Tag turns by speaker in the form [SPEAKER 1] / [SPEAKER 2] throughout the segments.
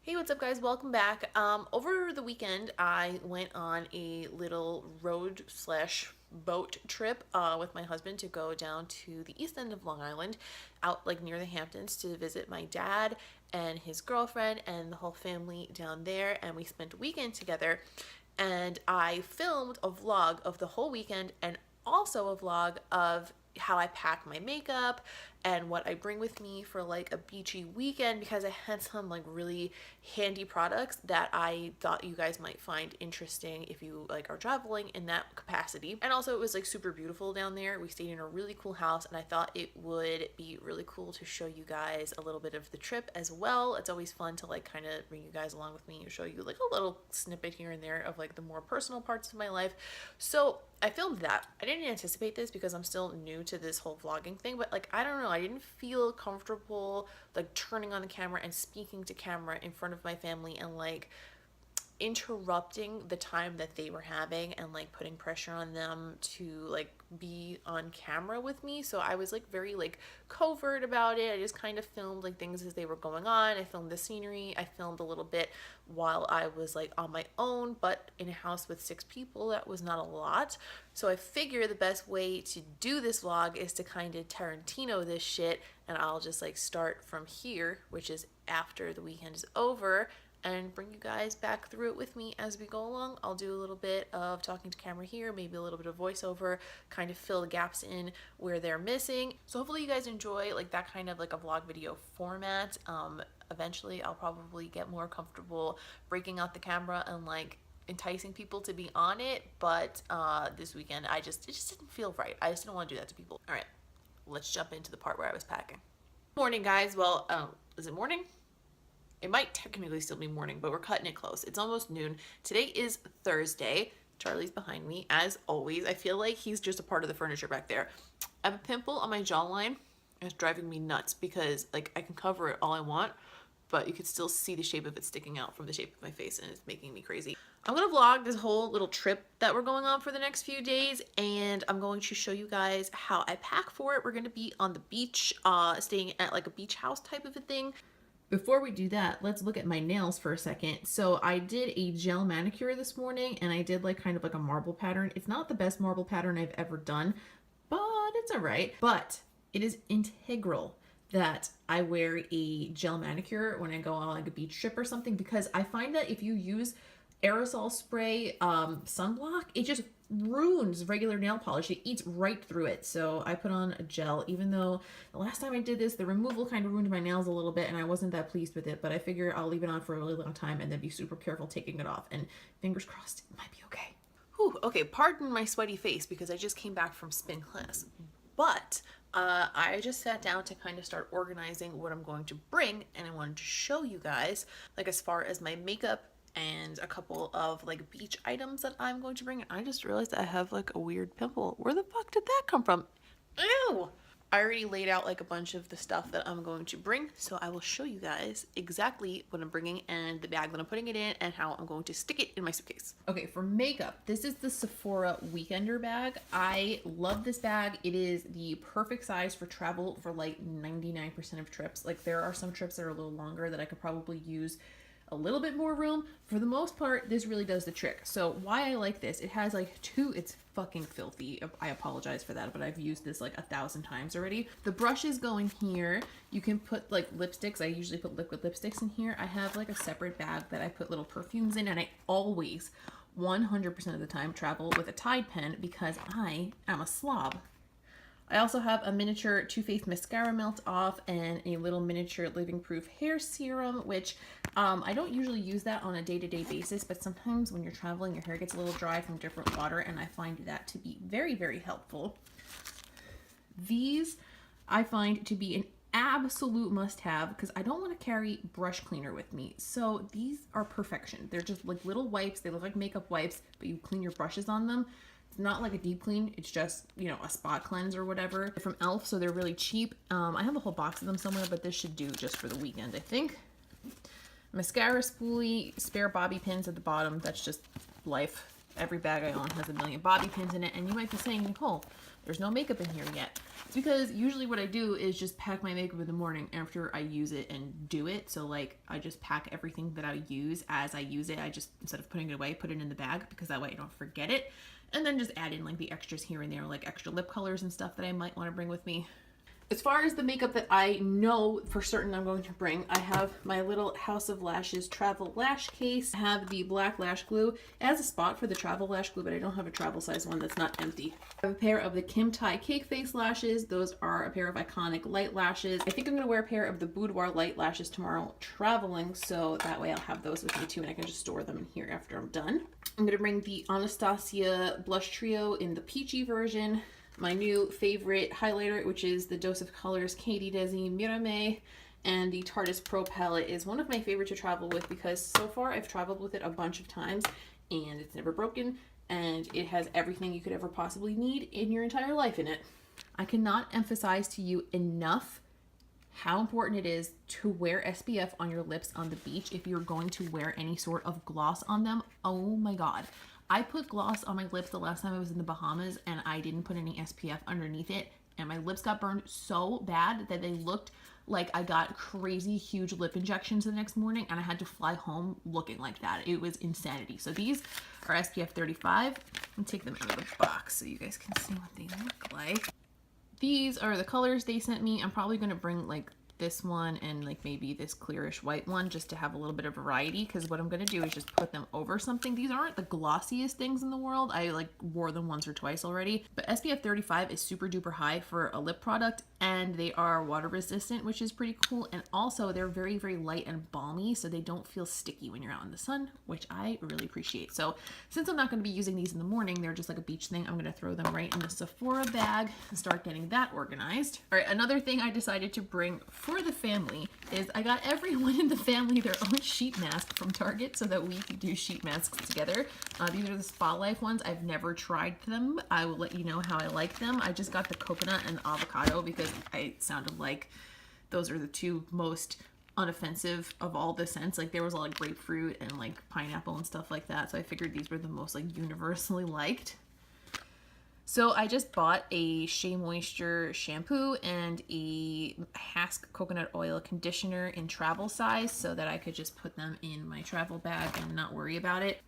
[SPEAKER 1] Hey, what's up guys? Welcome back. Over the weekend, I went on a little road slash boat trip with my husband to go down to the east end of Long Island, out like near the Hamptons to visit my dad and his girlfriend and the whole family down there. And we spent a weekend together. And I filmed a vlog of the whole weekend and also a vlog of how I pack my makeup and what I bring with me for like a beachy weekend, because I had some like really handy products that I thought you guys might find interesting if you like are traveling in that capacity. And also it was like super beautiful down there. We stayed in a really cool house and I thought it would be really cool to show you guys a little bit of the trip as well. It's always fun to like kind of bring you guys along with me and show you like a little snippet here and there of like the more personal parts of my life. So I filmed that. I didn't anticipate this because I'm still new to this whole vlogging thing, but like I don't know, I didn't feel comfortable like turning on the camera and speaking to camera in front of my family and like interrupting the time that they were having and like putting pressure on them to like be on camera with me. So I was like very like covert about it. I just kind of filmed like things as they were going on. I filmed the scenery. I filmed a little bit while I was like on my own, but in a house with 6 people, that was not a lot. So I figure the best way to do this vlog is to kind of Tarantino this shit, and I'll just like start from here, which is after the weekend is over, and bring you guys back through it with me as we go along. I'll do a little bit of talking to camera here, maybe a little bit of voiceover, kind of fill the gaps in where they're missing. So hopefully you guys enjoy like that kind of like a vlog video format. Eventually I'll probably get more comfortable breaking out the camera and like enticing people to be on it, but this weekend it just didn't feel right. I just didn't want to do that to people. All right, let's jump into the part where I was packing. Morning guys. Well, is it morning? It might technically still be morning, but we're cutting it close. It's almost noon. Today is Thursday. Charlie's behind me, as always. I feel like he's just a part of the furniture back there. I have a pimple on my jawline. It's driving me nuts because like I can cover it all I want, but you can still see the shape of it sticking out from the shape of my face, and it's making me crazy. I'm gonna vlog this whole little trip that we're going on for the next few days, and I'm going to show you guys how I pack for it. We're gonna be on the beach, staying at like a beach house type of a thing. Before we do that, let's look at my nails for a second. So I did a gel manicure this morning, and I did like kind of like a marble pattern. It's not the best marble pattern I've ever done, but it's all right. But it is integral that I wear a gel manicure when I go on like a beach trip or something, because I find that if you use aerosol spray sunblock, it just ruins regular nail polish. It eats right through it. So I put on a gel, even though the last time I did this, the removal kind of ruined my nails a little bit and I wasn't that pleased with it, but I figure I'll leave it on for a really long time and then be super careful taking it off, and fingers crossed it might be okay. Whew, okay, pardon my sweaty face because I just came back from spin class, but I just sat down to kind of start organizing what I'm going to bring, and I wanted to show you guys like as far as my makeup and a couple of like beach items that I'm going to bring. I just realized I have like a weird pimple. Where the fuck did that come from? Ew! I already laid out like a bunch of the stuff that I'm going to bring, so I will show you guys exactly what I'm bringing and the bag that I'm putting it in and how I'm going to stick it in my suitcase. Okay, for makeup, this is the Sephora Weekender bag. I love this bag. It is the perfect size for travel for like 99% of trips. Like there are some trips that are a little longer that I could probably use a little bit more room. For the most part, this really does the trick. So why I like this, it has like it's fucking filthy. I apologize for that, but I've used this like 1,000 times already. The brushes go in here. You can put like lipsticks. I usually put liquid lipsticks in here. I have like a separate bag that I put little perfumes in, and I always, 100% of the time, travel with a Tide pen because I am a slob. I also have a miniature Too Faced mascara melt off and a little miniature living proof hair serum, which I don't usually use that on a day-to-day basis, but sometimes when you're traveling, your hair gets a little dry from different water, and I find that to be very, very helpful. These I find to be an absolute must-have because I don't want to carry brush cleaner with me. So these are perfection. They're just like little wipes. They look like makeup wipes, but you clean your brushes on them. It's not like a deep clean, it's just, you know, a spot cleanse or whatever. They're from e.l.f., so they're really cheap. I have a whole box of them somewhere, but this should do just for the weekend, I think. Mascara spoolie, spare bobby pins at the bottom. That's just life. Every bag I own has a million bobby pins in it, and you might be saying, Nicole, there's no makeup in here yet. It's because usually what I do is just pack my makeup in the morning after I use it and do it. So like I just pack everything that I use as I use it. I just, instead of putting it away, put it in the bag because that way I don't forget it. And then just add in like the extras here and there, like extra lip colors and stuff that I might want to bring with me. As far as the makeup that I know for certain I'm going to bring, I have my little House of Lashes travel lash case. I have the black lash glue. It has a spot for the travel lash glue, but I don't have a travel size one that's not empty. I have a pair of the Kim Tai Cake Face lashes. Those are a pair of iconic light lashes. I think I'm going to wear a pair of the Boudoir light lashes tomorrow traveling, so that way I'll have those with me too, and I can just store them in here after I'm done. I'm going to bring the Anastasia Blush Trio in the Peachy version. My new favorite highlighter, which is the Dose of Colors Katie Desi Mirame, and the Tarteist Pro Palette is one of my favorite to travel with because so far I've traveled with it a bunch of times and it's never broken, and it has everything you could ever possibly need in your entire life in it. I cannot emphasize to you enough how important it is to wear SPF on your lips on the beach if you're going to wear any sort of gloss on them. Oh my god. I put gloss on my lips the last time I was in the Bahamas and I didn't put any SPF underneath it, and my lips got burned so bad that they looked like I got crazy huge lip injections the next morning, and I had to fly home looking like that. It was insanity. So these are SPF 35. I'll take them out of the box so you guys can see what they look like. These are the colors they sent me. I'm probably going to bring like this one and like maybe this clearish white one just to have a little bit of variety, because what I'm going to do is just put them over something. These aren't the glossiest things in the world. I like wore them once or twice already, but SPF 35 is super duper high for a lip product, and they are water resistant, which is pretty cool, and also they're very, very light and balmy, so they don't feel sticky when you're out in the sun, which I really appreciate. So since I'm not going to be using these in the morning, they're just like a beach thing, I'm going to throw them right in the Sephora bag and start getting that organized. All right, another thing I decided to bring for the family is I got everyone in the family their own sheet mask from Target so that we could do sheet masks together. These are the Spa Life ones. I've never tried them. I will let you know how I like them. I just got the coconut and the avocado because it sounded like those are the two most unoffensive of all the scents. Like there was a lot of grapefruit and like pineapple and stuff like that, so I figured these were the most like universally liked. So I just bought a Shea Moisture shampoo and a Hask coconut oil conditioner in travel size so that I could just put them in my travel bag and not worry about it.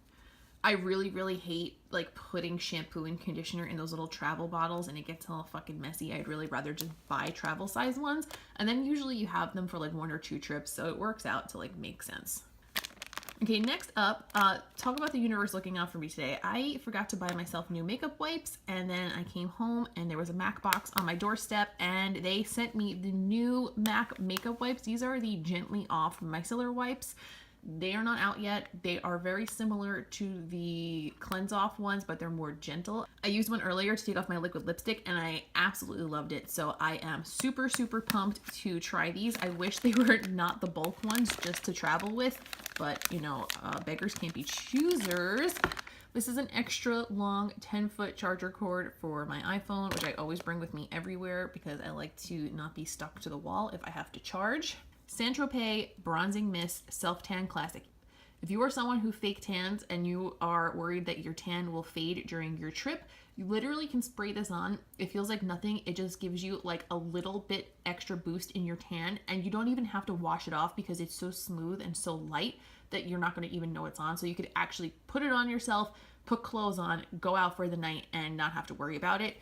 [SPEAKER 1] I really, really hate like putting shampoo and conditioner in those little travel bottles, and it gets all fucking messy. I'd really rather just buy travel size ones, and then usually you have them for like 1 or 2 trips, so it works out to like make sense. Okay, next up, talk about the universe looking out for me today. I forgot to buy myself new makeup wipes, and then I came home and there was a MAC box on my doorstep, and they sent me the new MAC makeup wipes. These are the Gently Off micellar wipes. They are not out yet. They are very similar to the Cleanse Off ones, but they're more gentle. I used one earlier to take off my liquid lipstick and I absolutely loved it. So I am super, super pumped to try these. I wish they were not the bulk ones just to travel with, but you know, beggars can't be choosers. This is an extra long 10-foot charger cord for my iPhone, which I always bring with me everywhere because I like to not be stuck to the wall if I have to charge. Tropez Bronzing Mist Self Tan Classic. If you are someone who fake tans and you are worried that your tan will fade during your trip, you literally can spray this on. It feels like nothing. It just gives you like a little bit extra boost in your tan, and you don't even have to wash it off because it's so smooth and so light that you're not going to even know it's on. So you could actually put it on yourself, put clothes on, go out for the night and not have to worry about it.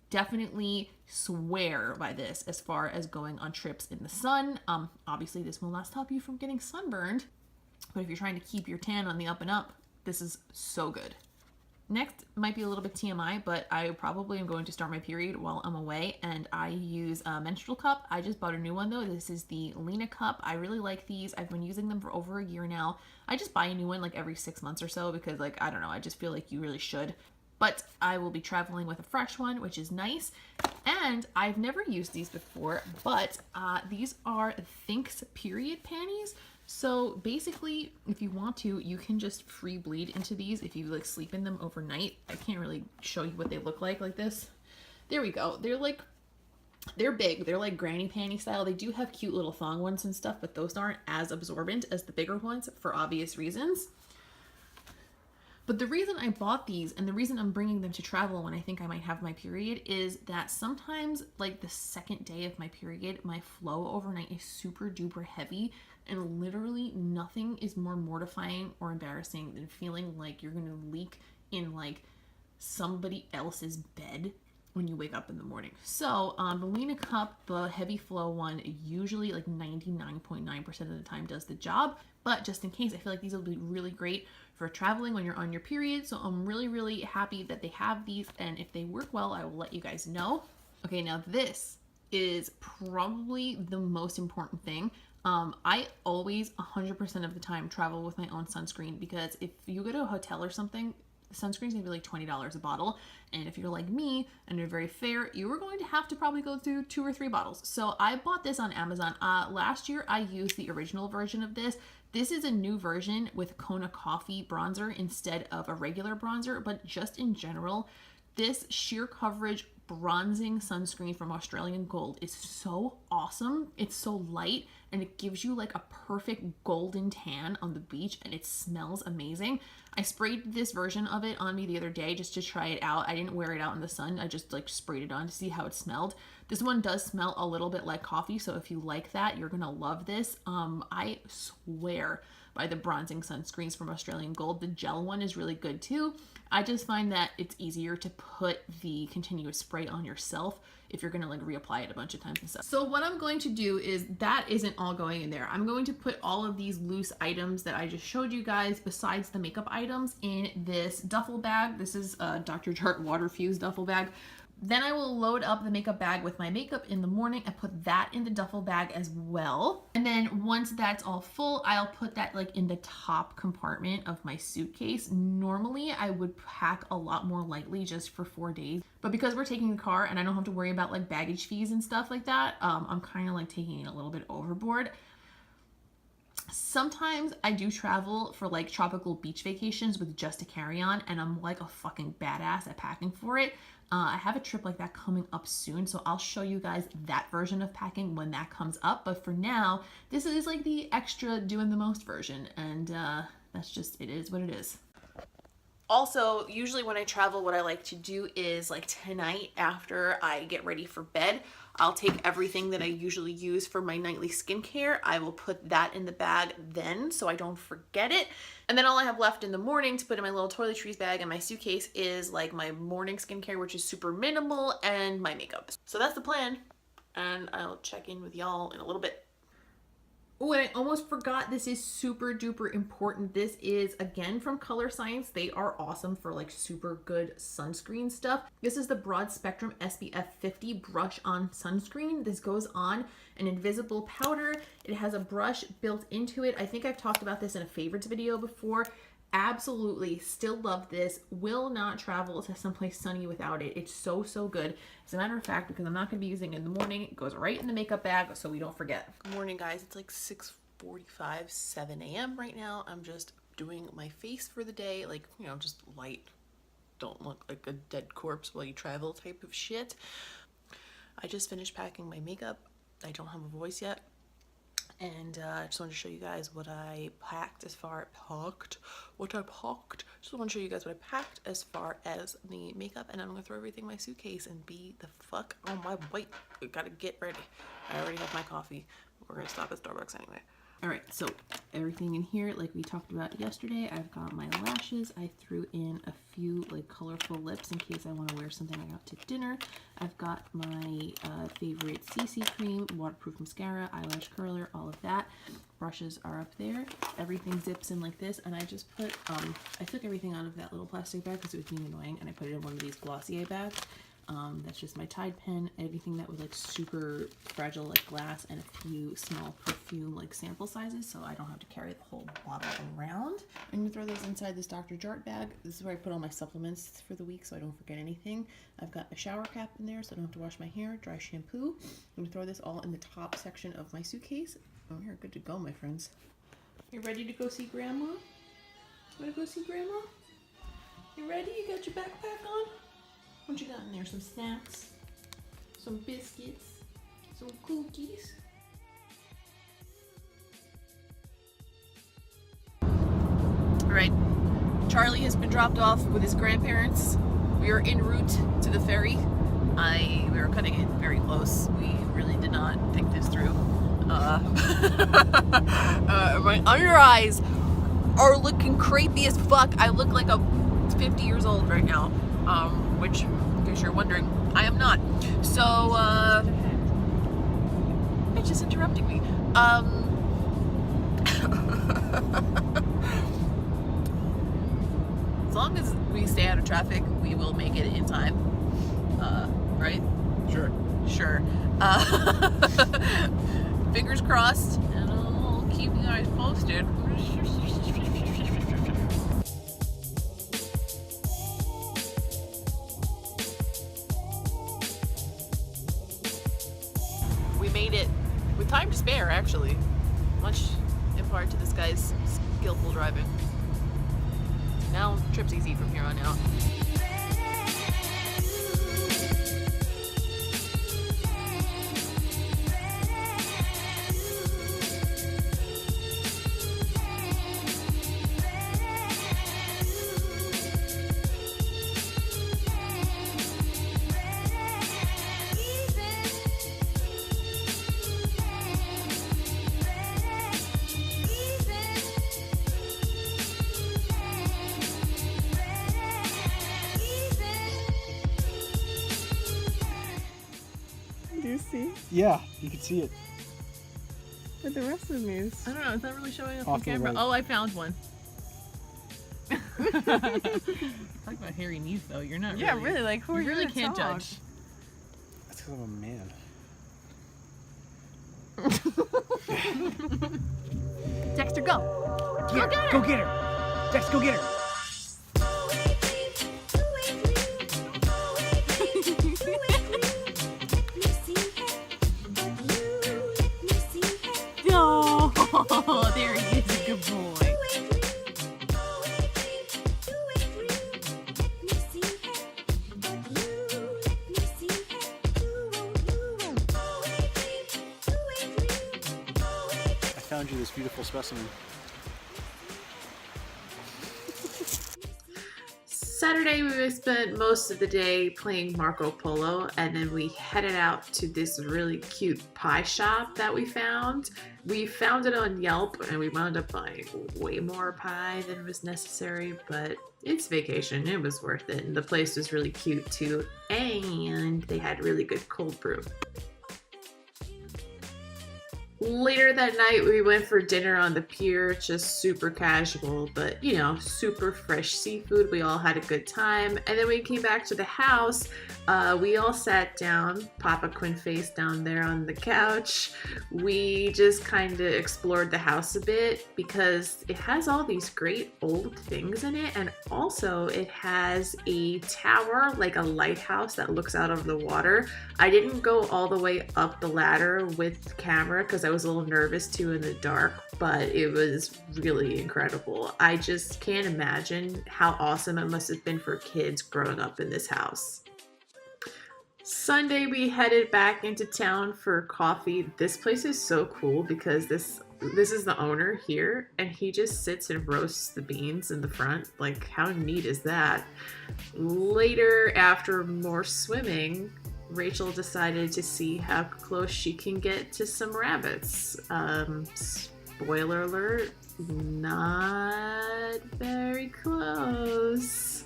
[SPEAKER 1] Definitely swear by this as far as going on trips in the sun. Obviously this will not stop you from getting sunburned, but if you're trying to keep your tan on the up and up, this is so good. Next might be a little bit TMI, but I probably am going to start my period while I'm away, and I use a menstrual cup. I just bought a new one though. This is the Lena cup. I really like these. I've been using them for over a year now. I just buy a new one like every 6 months or so because like, I don't know, I just feel like you really should. But I will be traveling with a fresh one, which is nice. And I've never used these before, but these are Thinx period panties. So basically, if you want to, you can just free bleed into these if you like sleep in them overnight. I can't really show you what they look like this. There we go. They're big. They're like granny panty style. They do have cute little thong ones and stuff, but those aren't as absorbent as the bigger ones for obvious reasons. But the reason I bought these and the reason I'm bringing them to travel when I think I might have my period is that sometimes, like the second day of my period, my flow overnight is super duper heavy, and literally nothing is more mortifying or embarrassing than feeling like you're gonna leak in like somebody else's bed when you wake up in the morning. So the Lena cup, the heavy flow one, usually like 99.9% of the time does the job, but just in case, I feel like these will be really great for traveling when you're on your period. So I'm really happy that they have these, and if they work well, I will let you guys know. Okay, now this is probably the most important thing. I always 100% of the time travel with my own sunscreen, because if you go to a hotel or something, sunscreen's gonna be like $20 a bottle, and if you're like me and you're very fair, you are going to have to probably go through 2 or 3 bottles. So I bought this on Amazon. Last year I used the original version of this. This is a new version with Kona coffee bronzer instead of a regular bronzer, but just in general, this sheer coverage bronzing sunscreen from Australian Gold is so awesome. It's so light and it gives you like a perfect golden tan on the beach, and it smells amazing. I sprayed this version of it on me the other day just to try it out. I didn't wear it out in the sun. I just like sprayed it on to see how it smelled. This one does smell a little bit like coffee, so if you like that, you're gonna love this. I swear by the bronzing sunscreens from Australian Gold. The gel one is really good too. I just find that it's easier to put the continuous spray on yourself if you're gonna like reapply it a bunch of times and stuff. So what I'm going to do is, that isn't all going in there. I'm going to put all of these loose items that I just showed you guys, besides the makeup items, in this duffel bag. This is a Dr. Jart water fused duffel bag. Then I will load up the makeup bag with my makeup in the morning and put that in the duffel bag as well. And then once that's all full, I'll put that like in the top compartment of my suitcase. Normally I would pack a lot more lightly just for 4 days, but because we're taking the car and I don't have to worry about like baggage fees and stuff like that, I'm kind of like taking it a little bit overboard. Sometimes I do travel for like tropical beach vacations with just a carry-on, and I'm like a fucking badass at packing for it. I have a trip like that coming up soon, so I'll show you guys that version of packing when that comes up. But for now, this is like the extra doing the most version, and that's just, it is what it is. Also, usually when I travel, what I like to do is like tonight after I get ready for bed, I'll take everything that I usually use for my nightly skincare. I will put that in the bag then so I don't forget it. And then all I have left in the morning to put in my little toiletries bag and my suitcase is like my morning skincare, which is super minimal, and my makeup. So that's the plan, and I'll check in with y'all in a little bit. Oh, and I almost forgot, this is super duper important. This is again from Colorscience. They are awesome for like super good sunscreen stuff. This is the broad spectrum SPF 50 brush on sunscreen. This goes on an invisible powder. It has a brush built into it. I think I've talked about this in a favorites video before. Absolutely still love this. Will not travel to someplace sunny without it. It's so good. As a matter of fact, because I'm not going to be using it in the morning, it goes right in the makeup bag so we don't forget. Good morning, guys. It's like 6:45, 7 a.m. right now. I'm just doing my face for the day, like, you know, just light, don't look like a dead corpse while you travel type of shit. I just finished packing my makeup. I don't have a voice yet. And I just wanted to show you guys what I packed as far just want to show you guys what I packed as far as the makeup, and I'm gonna throw everything in my suitcase and be the fuck on my way. I gotta get ready. I already have my coffee. We're gonna stop at Starbucks anyway. All right, so everything in here, like we talked about yesterday, I've got my lashes. I threw in a few like colorful lips in case I want to wear something out to dinner. I've got my favorite CC cream, waterproof mascara, eyelash curler, all of that. Brushes are up there. Everything zips in like this, and I just put, I took everything out of that little plastic bag because it was being annoying, and I put it in one of these Glossier bags. That's just my Tide pen, everything that was like super fragile like glass, and a few small perfume like sample sizes so I don't have to carry the whole bottle around. I'm gonna throw those inside this Dr. Jart bag. This is where I put all my supplements for the week so I don't forget anything. I've got a shower cap in there so I don't have to wash my hair, dry shampoo. I'm gonna throw this all in the top section of my suitcase. Oh, you're good to go, my friends. You ready to go see Grandma? Wanna go see Grandma? You ready? You got your backpack on? What you got in there? Some snacks, some biscuits, some cookies. All right, Charlie has been dropped off with his grandparents. We are en route to the ferry. We were cutting it very close. We really did not think this through. My under eyes are looking creepy as fuck. I look like a 50 years old right now, which, in case you're wondering, I am not. So, it's just interrupting me. As long as we stay out of traffic, we will make it in time. Right?
[SPEAKER 2] Sure.
[SPEAKER 1] Sure. Fingers crossed, and I'll keep you guys posted. We made it with time to spare, actually. Much in part to this guy's skillful driving. Now, trip's easy from here on out.
[SPEAKER 3] Do you see?
[SPEAKER 2] Yeah, you can see it.
[SPEAKER 3] But the rest of me is...
[SPEAKER 1] I don't know, it's not really showing up
[SPEAKER 2] Off
[SPEAKER 1] on
[SPEAKER 2] to the
[SPEAKER 1] camera.
[SPEAKER 2] right.
[SPEAKER 1] Oh, I found one. Talk about hairy knees, though. You're not
[SPEAKER 3] Yeah,
[SPEAKER 1] really...
[SPEAKER 3] really, like, who are
[SPEAKER 1] you
[SPEAKER 3] you
[SPEAKER 1] really
[SPEAKER 3] to
[SPEAKER 1] can't
[SPEAKER 3] talk?
[SPEAKER 1] judge.
[SPEAKER 2] That's because I'm a man.
[SPEAKER 1] Dexter, go. Go get her.
[SPEAKER 2] Go get her! Dex, go get her!
[SPEAKER 1] Oh, there he is, a good boy.
[SPEAKER 2] I found you this beautiful specimen.
[SPEAKER 1] Saturday, we spent most of the day playing Marco Polo, and then we headed out to this really cute pie shop that we found. We found it on Yelp, and we wound up buying way more pie than was necessary, but it's vacation. It was worth it, and the place was really cute too, and they had really good cold brew. Later that night, we went for dinner on the pier, just super casual, but you know, super fresh seafood. We all had a good time. And then we came back to the house. We all sat down, Papa Quinn face down there on the couch. We just kind of explored the house a bit because it has all these great old things in it. And also it has a tower, like a lighthouse that looks out over the water. I didn't go all the way up the ladder with the camera because I was a little nervous too in the dark, but it was really incredible. I just can't imagine how awesome it must have been for kids growing up in this house. Sunday, we headed back into town for coffee. This place is so cool because this is the owner here, and he just sits and roasts the beans in the front. Like, how neat is that? Later, after more swimming, Rachel decided to see how close she can get to some rabbits. Spoiler alert, not very close.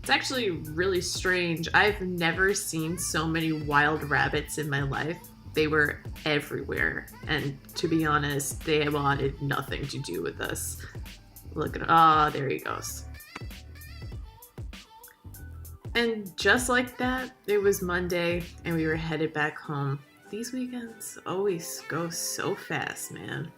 [SPEAKER 1] It's actually really strange. I've never seen so many wild rabbits in my life. They were everywhere, and to be honest, they wanted nothing to do with us. Look at, ah, there he goes. And just like that, it was Monday, and we were headed back home. These weekends always go so fast, man.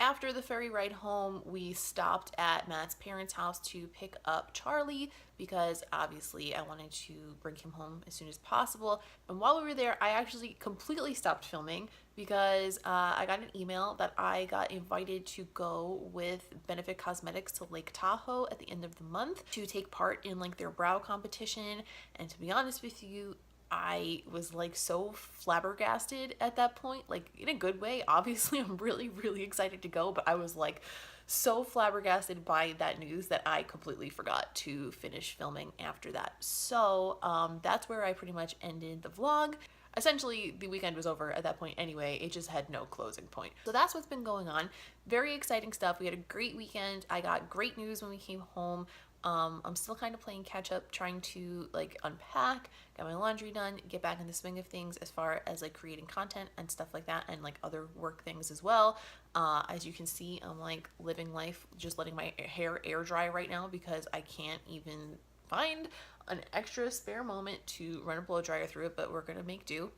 [SPEAKER 1] After the ferry ride home, we stopped at Matt's parents' house to pick up Charlie because obviously I wanted to bring him home as soon as possible. And while we were there, I actually completely stopped filming because I got an email that I got invited to go with Benefit Cosmetics to Lake Tahoe at the end of the month to take part in like their brow competition. And to be honest with you, I was like so flabbergasted at that point, like in a good way. Obviously, I'm really, really excited to go, but I was like so flabbergasted by that news that I completely forgot to finish filming after that. So that's where I pretty much ended the vlog. Essentially, the weekend was over at that point anyway. It just had no closing point. So that's what's been going on. Very exciting stuff. We had a great weekend. I got great news when we came home. I'm still kind of playing catch up, trying to like unpack, get my laundry done, get back in the swing of things as far as like creating content and stuff like that, and like other work things as well. As you can see, I'm like living life, just letting my hair air dry right now because I can't even find an extra spare moment to run a blow dryer through it, but we're gonna make do.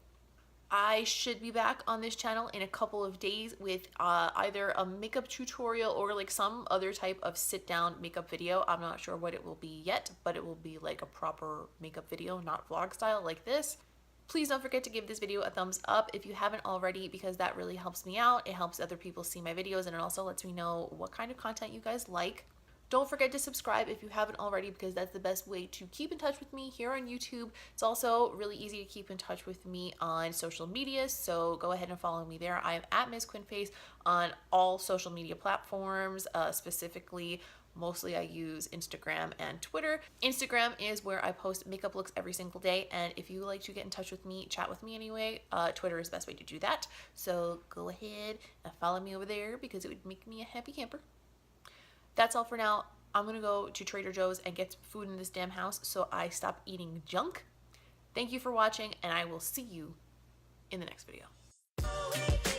[SPEAKER 1] I should be back on this channel in a couple of days with either a makeup tutorial or like some other type of sit down makeup video. I'm not sure what it will be yet, but it will be like a proper makeup video, not vlog style like this. Please don't forget to give this video a thumbs up if you haven't already, because that really helps me out. It helps other people see my videos, and it also lets me know what kind of content you guys like. Don't forget to subscribe if you haven't already, because that's the best way to keep in touch with me here on YouTube. It's also really easy to keep in touch with me on social media, so go ahead and follow me there. I am at Ms. Quinface on all social media platforms, specifically mostly I use Instagram and Twitter. Instagram is where I post makeup looks every single day, and if you like to get in touch with me, chat with me anyway, Twitter is the best way to do that. So go ahead and follow me over there because it would make me a happy camper. That's all for now. I'm gonna go to Trader Joe's and get some food in this damn house so I stop eating junk. Thank you for watching, and I will see you in the next video.